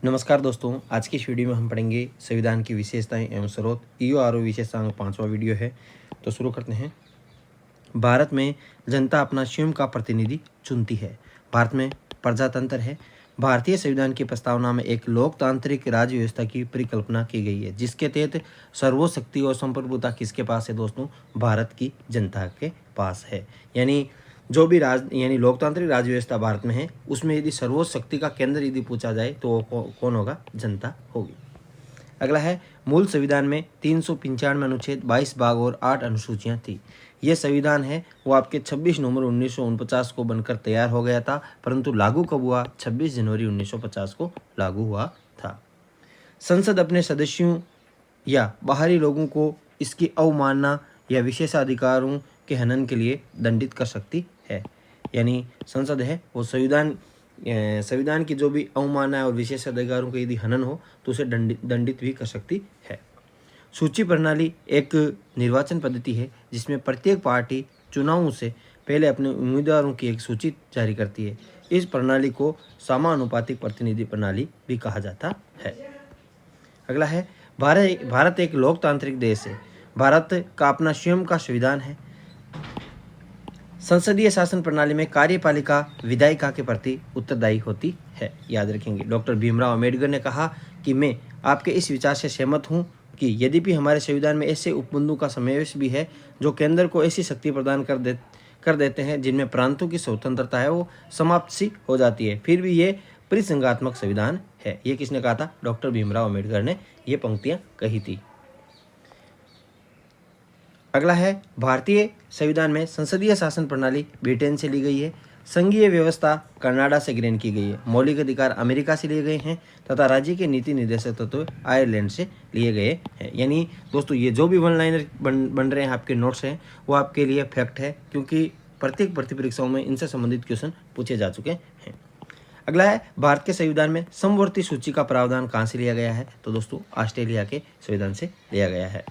नमस्कार दोस्तों, आज की इस वीडियो में हम पढ़ेंगे संविधान की विशेषताएं एवं स्रोत। ईओआरओ विशेषताओं का 5वां वीडियो है। तो शुरू करते हैं। भारत में जनता अपना स्वयं का प्रतिनिधि चुनती है। भारत में प्रजातंत्र है। भारतीय संविधान की प्रस्तावना में एक लोकतांत्रिक राज्य व्यवस्था की परिकल्पना की गई है, जिसके तहत सर्वोच्च शक्ति और संप्रभुता किसके पास है दोस्तों? भारत की जनता के पास है। यानी जो भी यानी लोकतांत्रिक राज्य व्यवस्था भारत में है, उसमें यदि सर्वोच्च शक्ति का केंद्र यदि पूछा जाए तो वो कौन होगा? जनता होगी। अगला है, मूल संविधान में 395 अनुच्छेद, 22 भाग और 8 अनुसूचियां थी। यह संविधान है वो आपके 26 नवंबर 1949 को बनकर तैयार हो गया था, परंतु लागू कब हुआ? 26 जनवरी 1950 को लागू हुआ था। संसद अपने सदस्यों या बाहरी लोगों को इसकी अवमानना या विशेषाधिकारों के हनन के लिए दंडित कर सकती है। यानी संसद है वो संविधान की जो भी अवमानना और विशेषाधिकारों का यदि हनन हो तो उसे दंडित भी कर सकती है। सूची प्रणाली एक निर्वाचन पद्धति है जिसमें प्रत्येक पार्टी चुनावों से पहले अपने उम्मीदवारों की एक सूची जारी करती है। इस प्रणाली को समानुपातिक प्रतिनिधि प्रणाली भी कहा जाता है। अगला है, भारत एक लोकतांत्रिक देश है। भारत का अपना स्वयं का संविधान है। संसदीय शासन प्रणाली में कार्यपालिका विधायिका के प्रति उत्तरदायी होती है। याद रखेंगे, डॉक्टर भीमराव अम्बेडकर ने कहा कि मैं आपके इस विचार से सहमत हूँ कि यद्यपि हमारे संविधान में ऐसे उपबंधों का समावेश भी है जो केंद्र को ऐसी शक्ति प्रदान कर देते हैं जिनमें प्रांतों की स्वतंत्रता है वो समाप्त सी हो जाती है, फिर भी ये परिसंघात्मक संविधान है। ये किसने कहा था? डॉक्टर भीमराव अम्बेडकर ने ये पंक्तियां कही थी। अगला है, भारतीय संविधान में संसदीय शासन प्रणाली ब्रिटेन से ली गई है। संघीय व्यवस्था कनाडा से ग्रहण की गई है। मौलिक अधिकार अमेरिका से लिए गए हैं तथा राज्य के नीति निर्देशक तत्व आयरलैंड से लिए गए हैं। यानी दोस्तों ये जो भी वन लाइनर बन रहे हैं आपके नोट्स हैं वो आपके लिए फैक्ट है, क्योंकि प्रत्येक भर्ती परीक्षाओं में इनसे संबंधित क्वेश्चन पूछे जा चुके हैं। अगला है, भारत के संविधान में समवर्ती सूची का प्रावधान कहाँ से लिया गया है? तो दोस्तों ऑस्ट्रेलिया के संविधान से लिया गया है।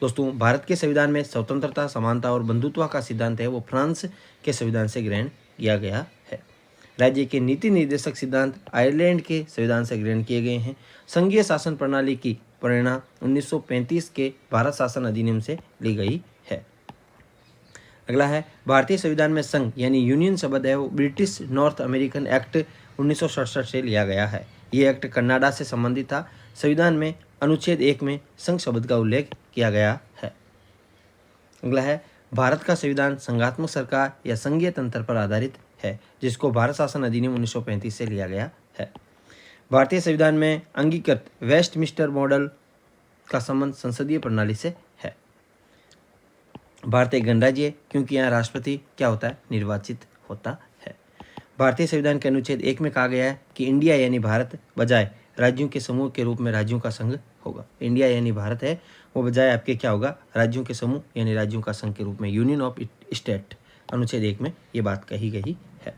दोस्तों भारत के संविधान में स्वतंत्रता, समानता और बंधुत्व का सिद्धांत है वो फ्रांस के संविधान से ग्रहण किया गया है। राज्य के नीति निर्देशक सिद्धांत आयरलैंड के संविधान से ग्रहण किए गए हैं। संघीय शासन प्रणाली की प्रेरणा 1935 के भारत शासन अधिनियम से ली गई है। अगला है, भारतीय संविधान में संघ यानी यूनियन शब्द है वो ब्रिटिश नॉर्थ अमेरिकन एक्ट 1967 से लिया गया है। ये एक्ट कनाडा से संबंधित था। संविधान में अनुच्छेद 1 में संघ शब्द का उल्लेख किया गया है। अगला है, भारत का संविधान संघात्मक सरकार या संघीय तंत्र पर आधारित है, जिसको भारत शासन अधिनियम 1935 से लिया गया है। भारतीय संविधान में अंगीकृत वेस्टमिंस्टर मॉडल का संबंध संसदीय प्रणाली से है। भारत एक गणराज्य है क्योंकि यहाँ राष्ट्रपति क्या होता है? निर्वाचित होता है। भारतीय संविधान के अनुच्छेद 1 में कहा गया है कि इंडिया यानी भारत बजाय राज्यों के समूह के रूप में राज्यों का संघ होगा। इंडिया यानी भारत है वो बजाय आपके क्या होगा? राज्यों के समूह यानी राज्यों का संघ के रूप में, यूनियन ऑफ स्टेट, अनुच्छेद 1 में ये बात कही गई है।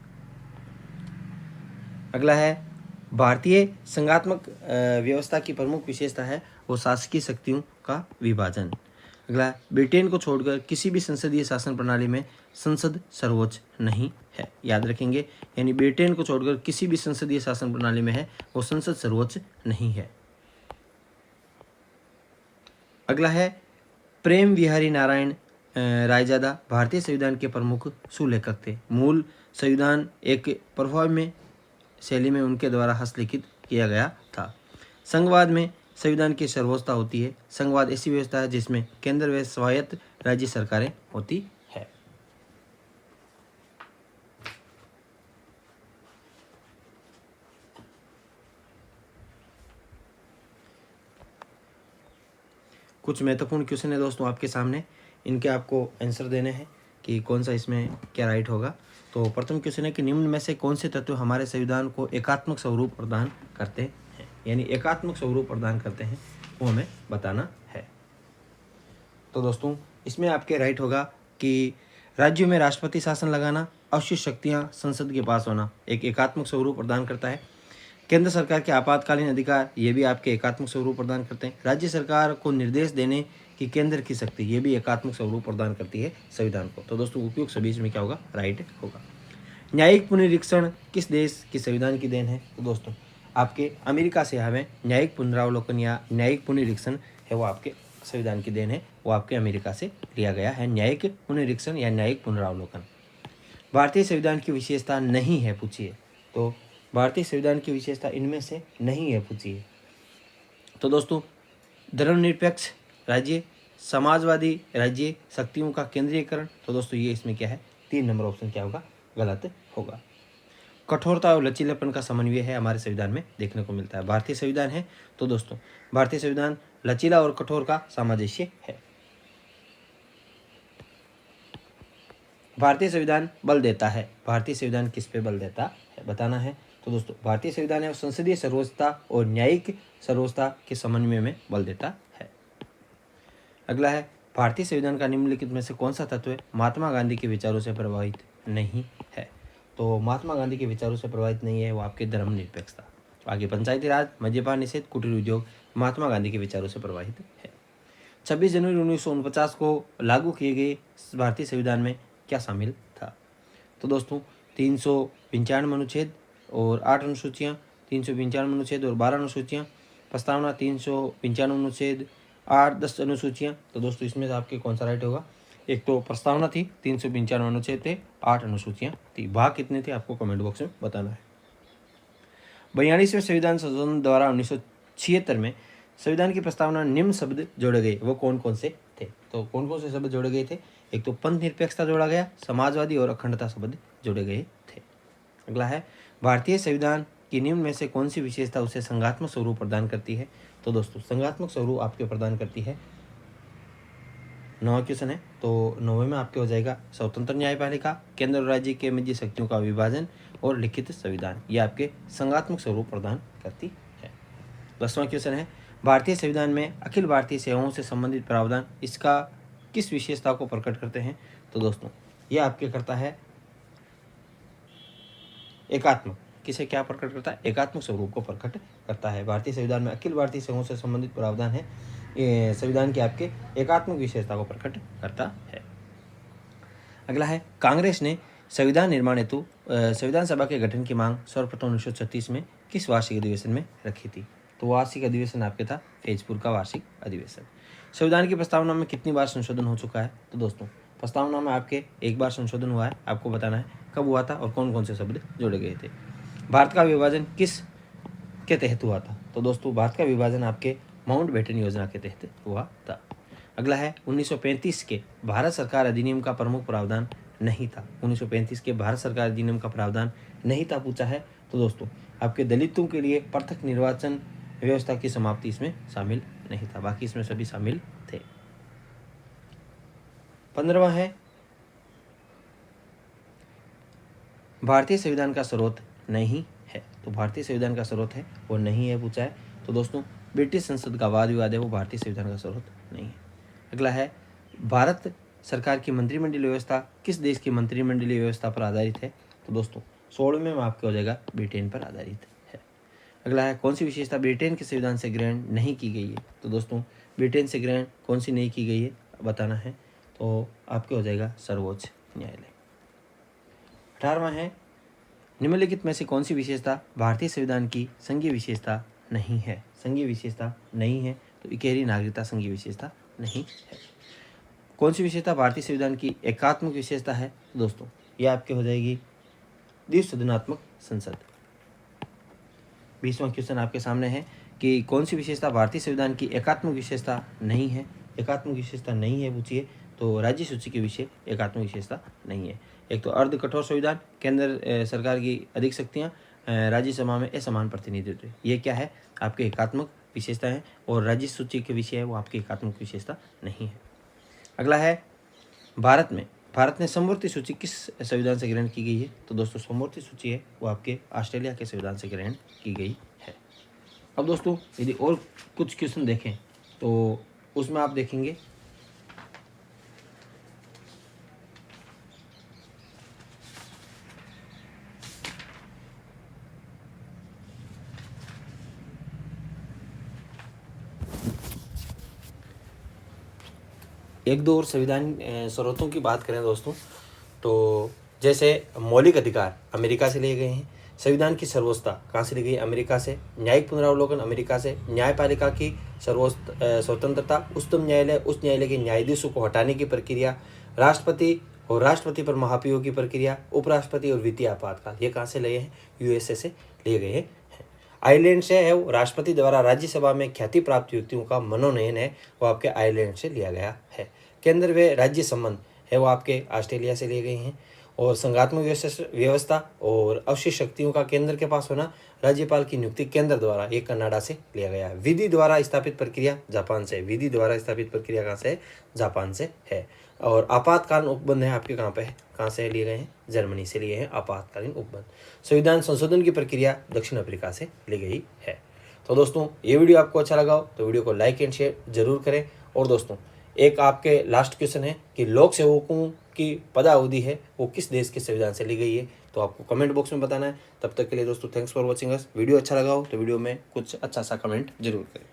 अगला है, भारतीय संघात्मक व्यवस्था की प्रमुख विशेषता है वो शासकीय शक्तियों का विभाजन। अगला, ब्रिटेन को छोड़कर किसी भी संसदीय शासन प्रणाली में संसद सर्वोच्च नहीं है। याद रखेंगे, यानी ब्रिटेन को छोड़कर किसी भी संसदीय शासन प्रणाली में है वो संसद सर्वोच्च नहीं है। अगला है, प्रेम विहारी नारायण रायजादा भारतीय संविधान के प्रमुख सुलेखक थे। मूल संविधान एक प्रभावमय शैली में उनके द्वारा हस्तलिखित किया गया था। संघवाद में संविधान की सर्वोच्चता होती है। संघवाद ऐसी व्यवस्था है जिसमें केंद्र व स्वायत्त राज्य सरकारें होती है। कुछ महत्वपूर्ण क्वेश्चन है दोस्तों आपके सामने, इनके आपको आंसर देने हैं कि कौन सा इसमें क्या राइट होगा। तो प्रथम क्वेश्चन है कि निम्न में से कौन से तत्व हमारे संविधान को एकात्मक स्वरूप प्रदान करते हैं? यानी एकात्मक स्वरूप प्रदान करते हैं वो हमें बताना है। तो दोस्तों इसमें आपके राइट होगा कि राज्यों में राष्ट्रपति शासन लगाना, अवशिष्ट शक्तियां संसद के पास होना एक एकात्मक स्वरूप प्रदान करता है। केंद्र सरकार के आपातकालीन अधिकार ये भी आपके एकात्मक स्वरूप प्रदान करते हैं। राज्य सरकार को निर्देश देने की केंद्र की शक्ति ये भी एकात्मक स्वरूप प्रदान करती है संविधान को। तो दोस्तों उपयुक्त सभी में क्या होगा? राइट होगा। न्यायिक पुनरीक्षण किस देश के संविधान की देन है? तो दोस्तों आपके अमेरिका से हमें न्यायिक पुनरावलोकन या न्यायिक पुनरीक्षण है वो आपके संविधान की देन है, वो आपके अमेरिका से लिया गया है, न्यायिक पुनरीक्षण या न्यायिक पुनरावलोकन। भारतीय संविधान की विशेषता नहीं है पूछिए, तो भारतीय संविधान की विशेषता इनमें से नहीं है पूछिए। तो दोस्तों, धर्मनिरपेक्ष राज्य, समाजवादी राज्य, शक्तियों का केंद्रीयकरण, तो दोस्तों ये इसमें क्या है, 3 नंबर ऑप्शन क्या होगा, गलत होगा। कठोरता और लचीलापन का समन्वय है हमारे संविधान में देखने को मिलता है। भारतीय संविधान है तो दोस्तों भारतीय संविधान लचीला और कठोर का सामंजस्य है। भारतीय संविधान बल देता है, भारतीय संविधान किस पे बल देता है बताना है। तो दोस्तों भारतीय संविधान है संसदीय सर्वोच्चता और न्यायिक सर्वोच्चता के समन्वय में बल देता है। अगला है, भारतीय संविधान का निम्नलिखित में से कौन सा तत्व महात्मा गांधी के विचारों से प्रभावित नहीं है। तो महात्मा गांधी के विचारों से प्रभावित नहीं है वो आपके धर्मनिरपेक्षता। आगे, पंचायती राज, मद्यपान निषेध, कुटीर उद्योग महात्मा गांधी के विचारों से प्रभावित है। 26 जनवरी 1949 को लागू किए गए भारतीय संविधान में क्या शामिल था। तो दोस्तों 395 अनुच्छेद और 8 अनुसूचियाँ, 395 अनुच्छेद और 12 अनुसूचियाँ, प्रस्तावना 395 अनुच्छेद 8-10 अनुसूचियाँ। तो दोस्तों इसमें से आपके कौन सा राइट होगा। एक तो प्रस्तावना थी, 395 अनुच्छेद थे, 8 अनुसूचियाँ थी। भाग कितने थे आपको कमेंट बॉक्स में बताना है। 42वें संविधान संशोधन द्वारा 1976 में संविधान की प्रस्तावना निम्न शब्द जोड़े गए, वो कौन कौन से थे। तो कौन कौन से शब्द जोड़े गए थे। एक तो पंथ निरपेक्षता जोड़ा गया, समाजवादी और अखंडता शब्द जोड़े गए थे। अगला है, भारतीय संविधान की निम्न में से कौन सी विशेषता उसे संघात्मक स्वरूप प्रदान करती है। तो दोस्तों संघात्मक स्वरूप आपके प्रदान करती है, 9वां क्वेश्चन है, तो 9वें में आपके हो जाएगा स्वतंत्र न्यायपालिका, केंद्र और राज्य के मध्य शक्तियों का विभाजन और लिखित संविधान, ये आपके संघात्मक स्वरूप प्रदान करती है। 10वां क्वेश्चन है, भारतीय संविधान में अखिल भारतीय सेवाओं से संबंधित प्रावधान इसका किस विशेषता को प्रकट करते हैं। तो दोस्तों यह आपके करता है एकात्मक, किसे क्या प्रकट करता है, एकात्मक स्वरूप को प्रकट करता है। भारतीय संविधान में अखिल भारतीय सेवाओं से संबंधित प्रावधान है, ये संविधान के आपके एकात्मक विशेषता को प्रकट करता है। अगला है, कांग्रेस ने संविधान निर्माण हेतु संविधान सभा के गठन की मांग सर्वप्रथम 1936 में किस वार्षिक अधिवेशन में रखी थी। तो वार्षिक अधिवेशन आपके था फैजपुर का वार्षिक अधिवेशन। संविधान की प्रस्तावना में कितनी बार संशोधन हो चुका है। तो दोस्तों प्रस्तावना में आपके एक बार संशोधन हुआ है, आपको बताना है कब हुआ था और कौन कौन से शब्द जोड़े गए थे। भारत का विभाजन किस के तहत हुआ था। तो दोस्तों भारत का विभाजन आपके माउंटबेटन योजना के तहत हुआ था। अगला है, 1935 के भारत सरकार अधिनियम का प्रमुख प्रावधान नहीं था। 1935 के भारत सरकार अधिनियम का प्रावधान नहीं था पूछा है। तो दोस्तों आपके दलितों के लिए पृथक निर्वाचन व्यवस्था की समाप्ति इसमें शामिल नहीं था, बाकी इसमें सभी शामिल थे। 15वां है, भारतीय संविधान का स्रोत नहीं है। तो भारतीय संविधान का स्रोत है वो नहीं है पूछा है। तो दोस्तों ब्रिटिश संसद का वाद विवाद है, वो भारतीय संविधान का स्रोत नहीं है। अगला है, भारत सरकार की मंत्रिमंडलीय व्यवस्था किस देश की मंत्रिमंडलीय व्यवस्था पर आधारित है। तो दोस्तों 16वें में आपके हो जाएगा ब्रिटेन पर आधारित है। अगला है, कौन सी विशेषता ब्रिटेन के संविधान से ग्रहण नहीं की गई है। तो दोस्तों ब्रिटेन से ग्रहण कौन सी नहीं की गई है बताना है, तो आपके हो जाएगा सर्वोच्च न्यायालय। 18वां है, निम्नलिखित में से कौन सी विशेषता भारतीय संविधान की संघीय विशेषता नहीं है। संघीय विशेषता नहीं है, तो इकहरी नागरिकता संघीय विशेषता नहीं है। कौन सी विशेषता भारतीय संविधान की एकात्मक विशेषता है। दोस्तों यह आपके हो जाएगी द्विसदनात्मक संसद। 20वां क्वेश्चन आपके सामने है कि कौन सी विशेषता भारतीय संविधान की एकात्मक विशेषता नहीं है। एकात्मक विशेषता नहीं है पूछिए, तो राज्य सूची के विषय एकात्मक विशेषता नहीं है। एक तो अर्ध कठोर संविधान, केंद्र सरकार की अधिक शक्तियाँ, राज्यसभा में असमान प्रतिनिधित्व, ये क्या है आपके एकात्मक विशेषता है, और राज्य सूची के विषय है वो आपकी एकात्मक विशेषता नहीं है। अगला है, भारत ने समवर्ती सूची किस संविधान से ग्रहण की गई है। तो दोस्तों समवर्ती सूची है वो आपके ऑस्ट्रेलिया के संविधान से ग्रहण की गई है। अब दोस्तों यदि और कुछ क्वेश्चन देखें तो उसमें आप देखेंगे एक दो और संविधान स्रोतों की बात करें दोस्तों, तो जैसे मौलिक अधिकार अमेरिका से लिए गए हैं, संविधान की सर्वोच्चता कहाँ से ली गई? अमेरिका से। न्यायिक पुनरावलोकन अमेरिका से। न्यायपालिका की स्वतंत्रता, उच्चतम न्यायालय, उच्च न्यायालय के न्यायाधीशों को हटाने की प्रक्रिया, राष्ट्रपति और राष्ट्रपति पर महाभियोग की प्रक्रिया, उपराष्ट्रपति और वित्तीय आपातकाल, ये कहाँ से लिए हैं? यूएसए से लिए गए हैं। आयरलैंड से है वो राष्ट्रपति द्वारा राज्यसभा में ख्याति प्राप्त व्यक्तियों का मनोनयन है वो आपके आयरलैंड से लिया गया है। केंद्र व राज्य संबंध है वो आपके ऑस्ट्रेलिया से लिए गए हैं। और संघात्मक व्यवस्था और अवशिष्ट शक्तियों का केंद्र के पास होना, राज्यपाल की नियुक्ति केंद्र द्वारा, ये कनाडा से लिया गया है। विधि द्वारा स्थापित प्रक्रिया जापान से। विधि द्वारा स्थापित प्रक्रिया कहाँ से है? जापान से है। और आपातकालीन उपबंध है आपके कहाँ पे है? कहाँ से लिए गए हैं? जर्मनी से लिए हैं आपातकालीन उपबंध। संविधान संशोधन की प्रक्रिया दक्षिण अफ्रीका से ली गई है। तो दोस्तों ये वीडियो आपको अच्छा लगा हो तो वीडियो को लाइक एंड शेयर जरूर करें। और दोस्तों एक आपके लास्ट क्वेश्चन है कि लोक सेवकों की पदावधि है वो किस देश के संविधान से ली गई है, तो आपको कमेंट बॉक्स में बताना है। तब तक के लिए दोस्तों thanks for watching us. Video अच्छा लगा हो तो वीडियो में कुछ अच्छा सा कमेंट जरूर करें।